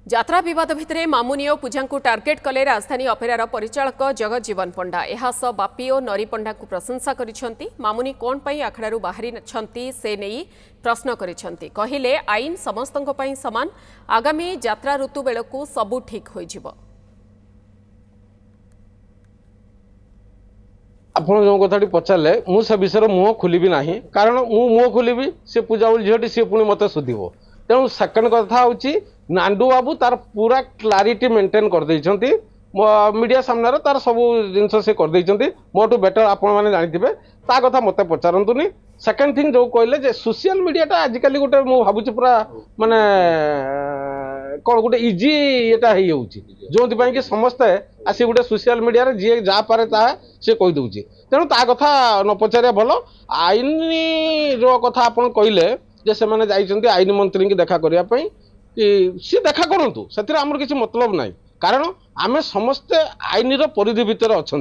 यात्रा विवाद भितर मामुनी और पूजा को टार्गेट कले राजधानी अपेरार परिचालक जगजीवन पंडा यह सह बापी और नरी पंडा को प्रशंसा करिसेंती। मामुनी कौन पई आखड़ारू बाहरी छंती से नहीं प्रश्न करिसेंती। कहिले आईन समस्तंको पई समान, आगामी यात्रा ऋतु बेलकू सबू ठीक होई जिवो। आपण जो कथाटी पचारे मुझे विषय मुह खोलि ना कारण मुह खोलि सी पूजा झीटी सी पुणी मत सुधिब। तेणु सेकेंड कथा हूँ नांडू बाबू तार पूरा क्लारिटी मेंटेन कर देइछंती मीडिया सामने तार सब जिन से कर मोटू बेटर आपण मैंने जानी ता कथा मत पचारतुनि। सेकेंड थिंग जो कहले जे सोशल मीडियाटा आजिकल गोटे मु भावुँ पूरा माने कौन गोटे इजी एटा जो कि समस्ते आसी गोटे सोशल मीडिया जी जा पारे ता सी कहीदे। तेणु ता कथा न पचारे भल। आईन जो कथा आपन कहले जे से माने जाइछंती आईन मंत्री की देखा करने कि सी देखा करूँ से किसी मतलब ना कारण आम समस्ते आईन परिधि भितर अच्छा